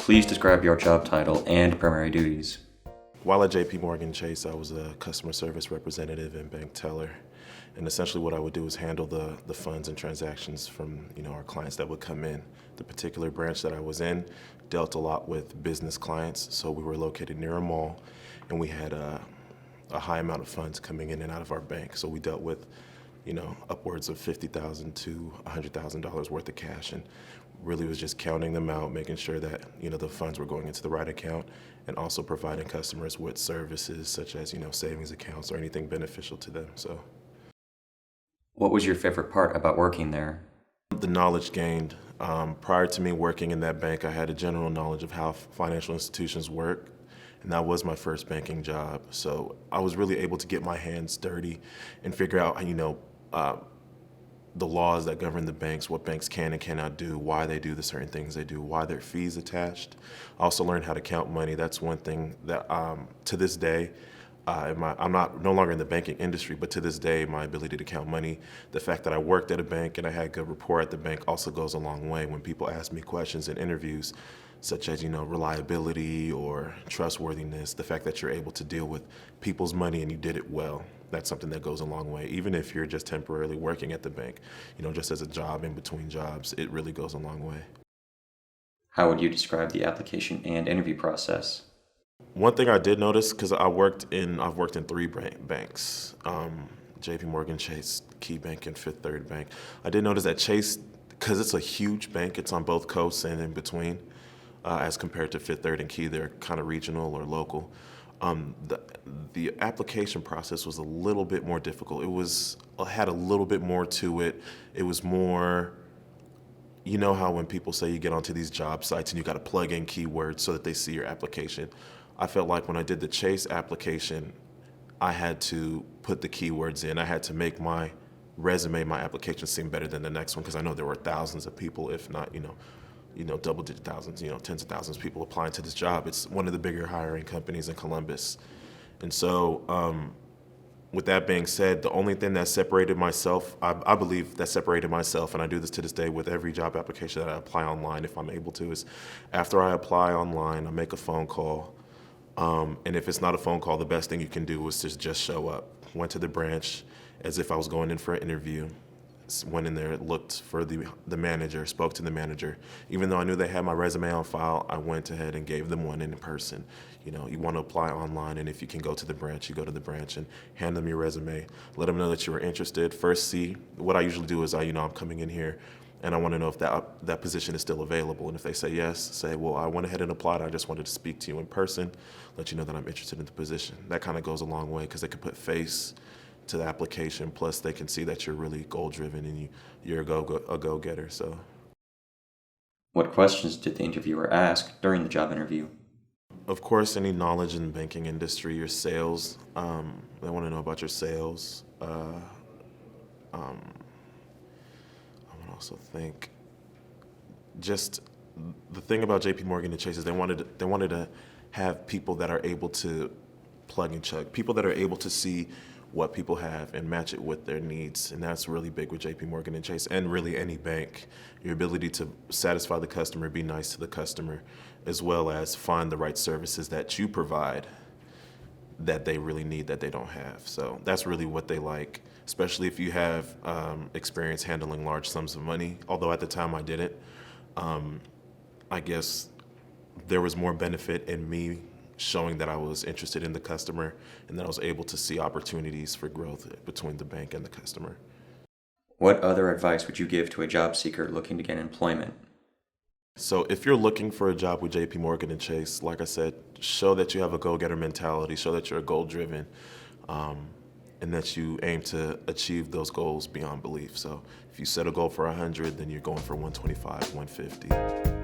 Please describe your job title and primary duties. While at JP Morgan Chase, I was a customer service representative and bank teller. And essentially what I would do is handle the funds and transactions from our clients that would come in. The particular branch that I was in dealt a lot with business clients, so we were located near a mall, and we had a high amount of funds coming in and out of our bank. So we dealt with upwards of $50,000 to $100,000 worth of cash, and really was just counting them out, making sure that the funds were going into the right account, and also providing customers with services such as savings accounts or anything beneficial to them. So, what was your favorite part about working there? the knowledge gained. Prior to me working in that bank, I had a general knowledge of how financial institutions work, and that was my first banking job. So I was really able to get my hands dirty and figure out the laws that govern the banks, what banks can and cannot do, why they do the certain things they do, why there are fees attached. I also learned how to count money. That's one thing that to this day, I'm no longer in the banking industry, but to this day, my ability to count money, the fact that I worked at a bank and I had good rapport at the bank also goes a long way when people ask me questions in interviews, such as reliability or trustworthiness, the fact that you're able to deal with people's money and you did it well. That's something that goes a long way. Even if you're just temporarily working at the bank, just as a job in between jobs, it really goes a long way. How would you describe the application and interview process? One thing I did notice, because I've worked in 3 banks, JP Morgan Chase, Key Bank, and Fifth Third Bank. I did notice that Chase, because it's a huge bank, it's on both coasts and in between, as compared to Fifth Third and Key, they're kind of regional or local. The application process was a little bit more difficult. It had a little bit more to it. It was more, how when people say you get onto these job sites and you got to plug in keywords so that they see your application. I felt like when I did the Chase application, I had to put the keywords in. I had to make my resume, my application seem better than the next one, because I know there were thousands of people, if not, double-digit thousands, tens of thousands of people applying to this job. It's one of the bigger hiring companies in Columbus. And so with that being said, the only thing that separated myself, I believe that separated myself, and I do this to this day with every job application that I apply online if I'm able to, is after I apply online, I make a phone call. And if it's not a phone call, the best thing you can do is just show up. Went to the branch as if I was going in for an interview. Went in there, looked for the manager, spoke to the manager. Even though I knew they had my resume on file, I went ahead and gave them one in person. You want to apply online, and if you can go to the branch, you go to the branch and hand them your resume. Let them know that you were interested. First, see, what I usually do is I'm coming in here, and I want to know if that position is still available. And if they say yes, say, well, I went ahead and applied. I just wanted to speak to you in person, let you know that I'm interested in the position. That kind of goes a long way, because they can put face to the application, plus they can see that you're really goal-driven and you're a go-getter. So, what questions did the interviewer ask during the job interview? Of course, any knowledge in the banking industry, your sales. They want to know about your sales. I would also think just the thing about JP Morgan and Chase is they wanted to have people that are able to plug and chug, people that are able to see what people have and match it with their needs. And that's really big with JP Morgan and Chase, and really any bank. Your ability to satisfy the customer, be nice to the customer, as well as find the right services that you provide that they really need that they don't have. So that's really what they like, especially if you have experience handling large sums of money. Although at the time I didn't. I guess there was more benefit in me showing that I was interested in the customer and that I was able to see opportunities for growth between the bank and the customer. What other advice would you give to a job seeker looking to get employment? So if you're looking for a job with JP Morgan and Chase, like I said, show that you have a go-getter mentality, show that you're goal-driven, and that you aim to achieve those goals beyond belief. So if you set a goal for 100, then you're going for 125, 150.